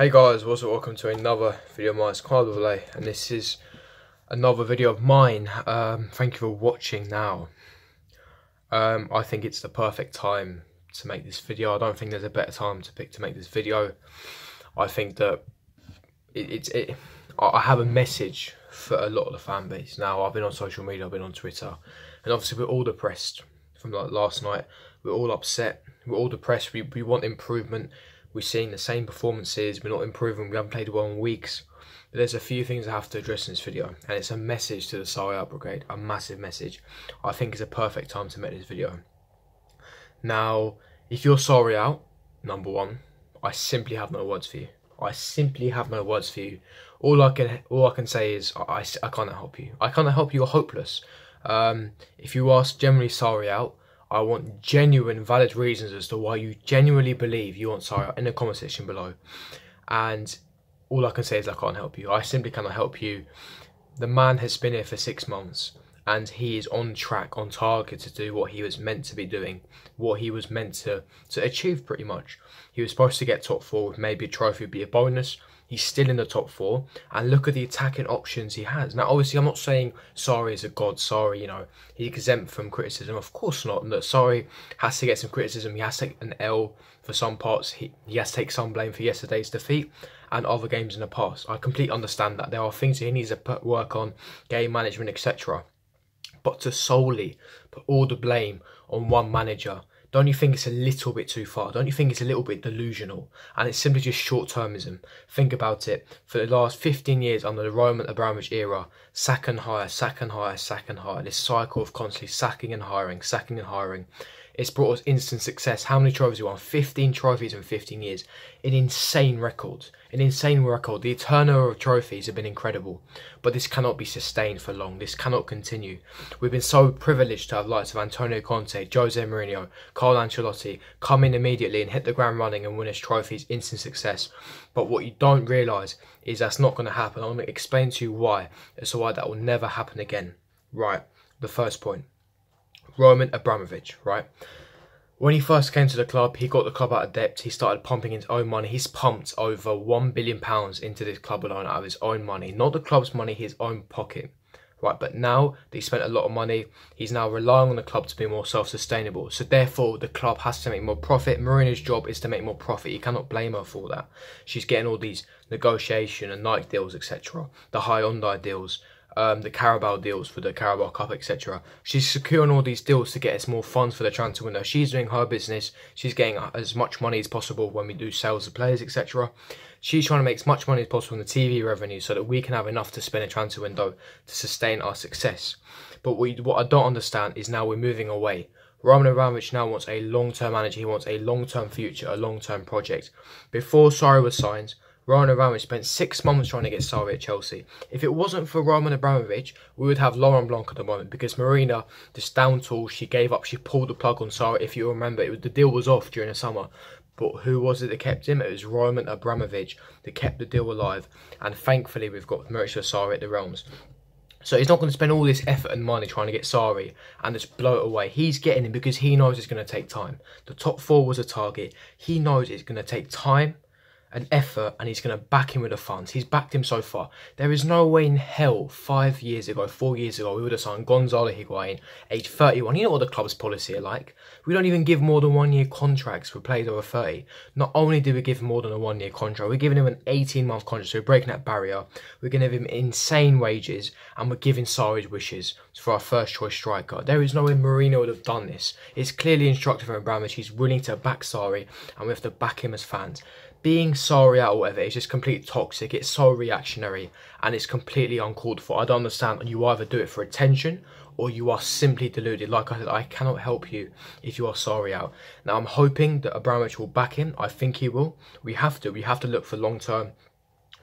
Hey guys, welcome to another video of mine. It's Carl Overlay, and this is another video of mine. Thank you for watching now. I think it's the perfect time to make this video. I don't think there's a better time to pick to make this video. I think that I have a message for a lot of the fan base. Now, I've been on social media, I've been on Twitter, and obviously we're all depressed from like last night. We're all upset, we're all depressed, we want improvement. We're seeing the same performances, we're not improving, we haven't played well in weeks. But there's a few things I have to address in this video, and it's a message to the Sarri brigade, a massive message. I think it's a perfect time to make this video. Now, if you're Sarri out, number one, I simply have no words for you. I simply have no words for you. All I can say is I can't help you. I can't help you, you're hopeless. If you ask generally Sarri out, I want genuine, valid reasons as to why you genuinely believe you want Sarri in the comment section below. And all I can say is I can't help you. I simply cannot help you. The man has been here for 6 months, and he is on track, on target to do what he was meant to be doing, what he was meant to achieve pretty much. He was supposed to get top 4 with maybe a trophy would be a bonus. He's still in the top 4, and look at the attacking options he has. Now, obviously, I'm not saying Sarri is a god. Sarri, you know, he's exempt from criticism. Of course not. And that Sarri has to get some criticism. He has to take an L for some parts. He has to take some blame for yesterday's defeat and other games in the past. I completely understand that. There are things he needs to work on, game management, etc. But to solely put all the blame on one manager, don't you think it's a little bit too far? Don't you think it's a little bit delusional? And it's simply just short-termism. Think about it. For the last 15 years under the Roman Abramovich era, sack and hire, sack and hire, sack and hire. This cycle of constantly sacking and hiring, sacking and hiring. It's brought us instant success. How many trophies we won? 15 trophies in 15 years. An insane record. An insane record. The turnover of trophies have been incredible. But this cannot be sustained for long. This cannot continue. We've been so privileged to have likes of Antonio Conte, Jose Mourinho, Carlo Ancelotti come in immediately and hit the ground running and win us trophies, instant success. But what you don't realise is that's not going to happen. I'm going to explain to you why. As to why that will never happen again. Right. The first point. Roman Abramovich, right? When he first came to the club, he got the club out of debt. He started pumping his own money. He's pumped over £1 billion into this club alone out of his own money. Not the club's money, his own pocket. Right, but now that he spent a lot of money, he's now relying on the club to be more self-sustainable. So therefore, the club has to make more profit. Marina's job is to make more profit. You cannot blame her for that. She's getting all these negotiation and Nike deals, etc. The Hyundai deals. The Carabao deals for the Carabao Cup, etc. She's securing all these deals to get us more funds for the transfer window. She's doing her business. She's getting as much money as possible when we do sales of players, etc. She's trying to make as much money as possible in the TV revenue so that we can have enough to spend a transfer window to sustain our success. But what I don't understand is now we're moving away. Roman Abramovich now wants a long-term manager. He wants a long-term future, a long-term project. Before Sarri was signed, Roman Abramovich spent 6 months trying to get Sarri at Chelsea. If it wasn't for Roman Abramovich, we would have Laurent Blanc at the moment, because Marina, this down tool, she gave up, she pulled the plug on Sarri. If you remember, the deal was off during the summer. But who was it that kept him? It was Roman Abramovich that kept the deal alive. And thankfully, we've got Mauricio Sarri at the Realms. So he's not going to spend all this effort and money trying to get Sarri and just blow it away. He's getting him because he knows it's going to take time. The top 4 was a target. He knows it's going to take time and effort, and he's going to back him with the funds. He's backed him so far. There is no way in hell 5 years ago, 4 years ago, we would have signed Gonzalo Higuain, age 31. You know what the club's policy are like. We don't even give more than 1-year contracts for players over 30. Not only do we give him more than a 1-year contract, we're giving him an 18-month contract, so we're breaking that barrier. We're going to give him insane wages, and we're giving Sarri's wishes for our first choice striker. There is no way Mourinho would have done this. It's clearly instructed from Abramovich. He's willing to back Sarri, and we have to back him as fans. Being Sarri out or whatever is just completely toxic. It's so reactionary and it's completely uncalled for. I don't understand. You either do it for attention or you are simply deluded. Like I said, I cannot help you if you are Sarri out. Now, I'm hoping that Abramovich will back him. I think he will. We have to look for long term.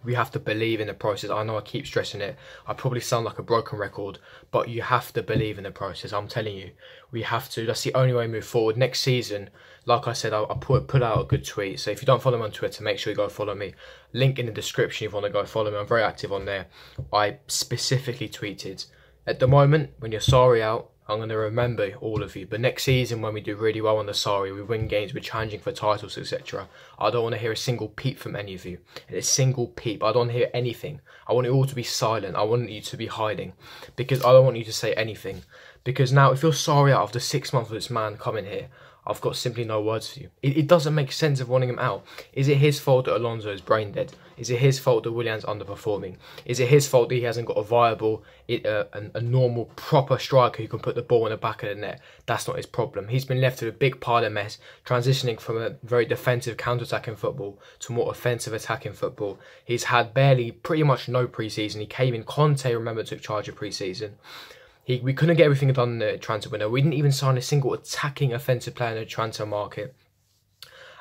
We have to believe in the process. I know I keep stressing it. I probably sound like a broken record, but you have to believe in the process. I'm telling you, we have to. That's the only way to move forward. Next season, like I said, I put out a good tweet. So if you don't follow me on Twitter, make sure you go follow me. Link in the description if you want to go follow me. I'm very active on there. I specifically tweeted, at the moment, when you're Sarri out, I'm going to remember all of you. But next season, when we do really well on the Sarri, we win games, we're challenging for titles, etc. I don't want to hear a single peep from any of you. A single peep. I don't want to hear anything. I want you all to be silent. I want you to be hiding. Because I don't want you to say anything. Because now, if you're sorry out after 6 months of this man coming here, I've got simply no words for you. It doesn't make sense of wanting him out. Is it his fault that Alonso is brain dead? Is it his fault that Willian's underperforming? Is it his fault that he hasn't got a viable, a normal, proper striker who can put the ball in the back of the net? That's not his problem. He's been left with a big pile of mess, transitioning from a very defensive counter-attacking football to more offensive attacking football. He's had pretty much no pre-season. He came in, Conte, remember, took charge of pre-season. We couldn't get everything done in the transfer window. We didn't even sign a single attacking offensive player in the transfer market.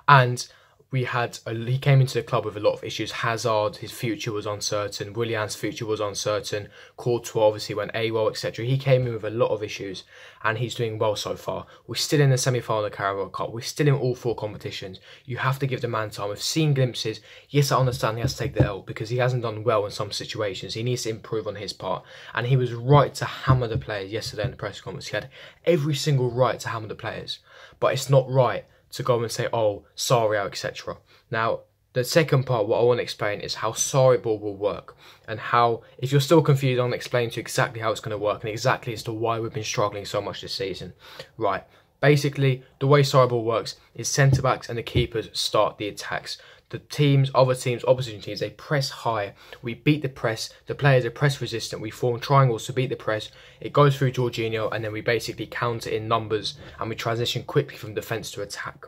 And he came into the club with a lot of issues. Hazard, his future was uncertain. Willian's future was uncertain. Courtois obviously went AWOL, etc. He came in with a lot of issues, and he's doing well so far. We're still in the semi-final of the Carabao Cup. We're still in all 4 competitions. You have to give the man time. We've seen glimpses. Yes, I understand he has to take the L because he hasn't done well in some situations. He needs to improve on his part, and he was right to hammer the players yesterday in the press conference. He had every single right to hammer the players, but it's not right to go and say, oh, Sarri out, etc. Now, the second part, what I want to explain is how Sarri ball will work, and how, if you're still confused, I'll explain to you exactly how it's going to work and exactly as to why we've been struggling so much this season. Right, basically, the way Sarri ball works is centre-backs and the keepers start the attacks. The opposition teams, they press high. We beat the press. The players are press resistant. We form triangles to beat the press. It goes through Jorginho, and then we basically counter in numbers, and we transition quickly from defence to attack.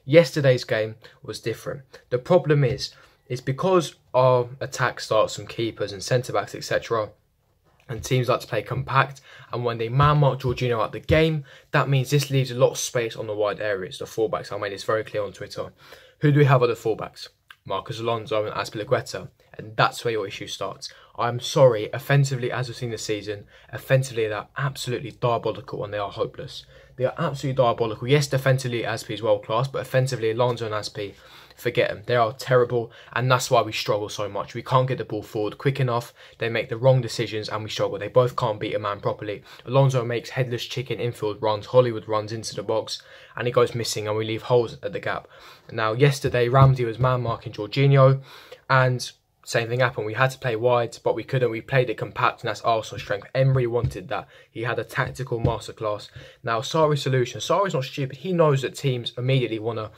Yesterday's game was different. The problem is because our attack starts from keepers and centre-backs, etc., and teams like to play compact, and when they man-mark Jorginho out the game, that means this leaves a lot of space on the wide areas. The fullbacks, I made this very clear on Twitter. Who do we have at the fullbacks? Marcus Alonso and Azpilicueta. And that's where your issue starts. I'm sorry, offensively, as we've seen this season, offensively they're absolutely diabolical and they are hopeless. They are absolutely diabolical. Yes, defensively, Azpi is world class, but offensively, Alonso and Azpi, forget them. They are terrible, and that's why we struggle so much. We can't get the ball forward quick enough. They make the wrong decisions, and we struggle. They both can't beat a man properly. Alonso makes headless chicken infield runs. Hollywood runs into the box, and he goes missing, and we leave holes at the gap. Now, yesterday, Ramsey was man-marking Jorginho, and same thing happened. We had to play wide, but we couldn't. We played it compact, and that's Arsenal's strength. Emery wanted that. He had a tactical masterclass. Now, Sarri's solution. Sarri's not stupid. He knows that teams immediately want to,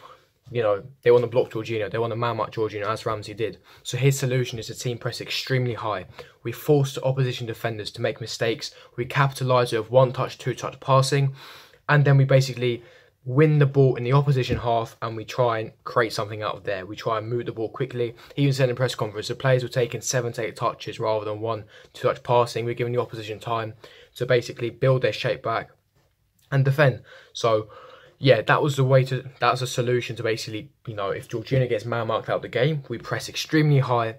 they want to block Jorginho. They want to man-mark Jorginho, as Ramsey did. So his solution is to team press extremely high. We force the opposition defenders to make mistakes. We capitalise with one-touch, two-touch passing. And then we basically win the ball in the opposition half, and we try and create something out of there. We try and move the ball quickly. He even said in the press conference, the players were taking 7 to 8 touches rather than 1 to 2 touch passing. We're giving the opposition time to basically build their shape back and defend. So, yeah, that was a solution to basically, if Jorginho gets man-marked out of the game, we press extremely high,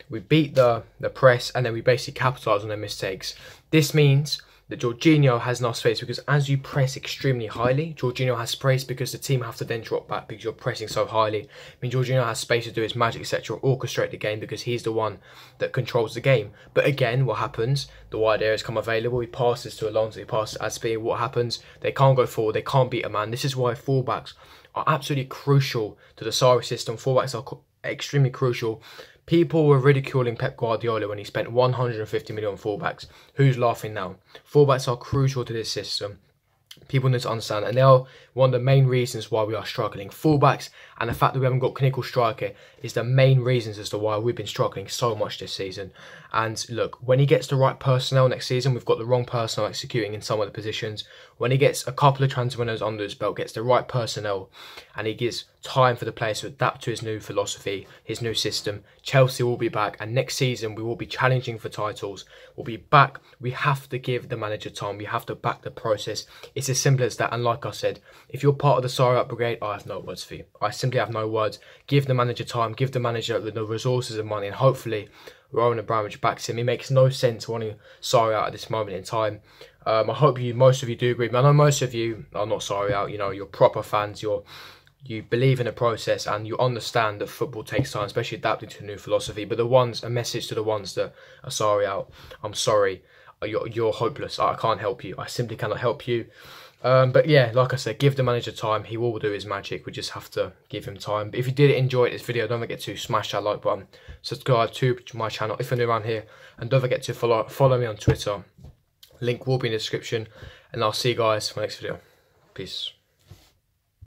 we beat the press, and then we basically capitalise on their mistakes. This means that Jorginho has enough space, because as you press extremely highly, Jorginho has space because the team have to then drop back because you're pressing so highly. I mean, Jorginho has space to do his magic, etc., orchestrate the game because he's the one that controls the game. But again, what happens? The wide areas come available. He passes to Alonso, he passes to Azpi. What happens? They can't go forward. They can't beat a man. This is why fullbacks are absolutely crucial to the Sarri system. Fullbacks are extremely crucial. People were ridiculing Pep Guardiola when he spent 150 million on fullbacks. Who's laughing now? Fullbacks are crucial to this system. People need to understand, and they are one of the main reasons why we are struggling. Fullbacks and the fact that we haven't got clinical striker is the main reasons as to why we've been struggling so much this season. And look, when he gets the right personnel next season, we've got the wrong personnel executing in some of the positions. When he gets a couple of transfer windows under his belt, gets the right personnel, and he gives time for the players to adapt to his new philosophy, his new system, Chelsea will be back, and next season we will be challenging for titles. We'll be back. We have to give the manager time. We have to back the process. It's as simple as that. And like I said, if you're part of the Sarri out brigade, I have no words for you. I simply have no words. Give the manager time. Give the manager the resources and money, and hopefully Roman Abramovich backs him. It makes no sense wanting Sarri out at this moment in time. I hope most of you do agree. I know most of you are not Sarri out. You're proper fans. You believe in the process and you understand that football takes time, especially adapting to a new philosophy. But a message to the ones that are Sarri out. I'm sorry. you're hopeless. I can't help you. I simply cannot help you. But yeah, like I said, give the manager time. He will do his magic. We just have to give him time. But if you did enjoy this video, don't forget to smash that like button, subscribe to my channel if you're new around here, and don't forget to follow me on Twitter. Link will be in the description, and I'll see you guys for the next video. Peace.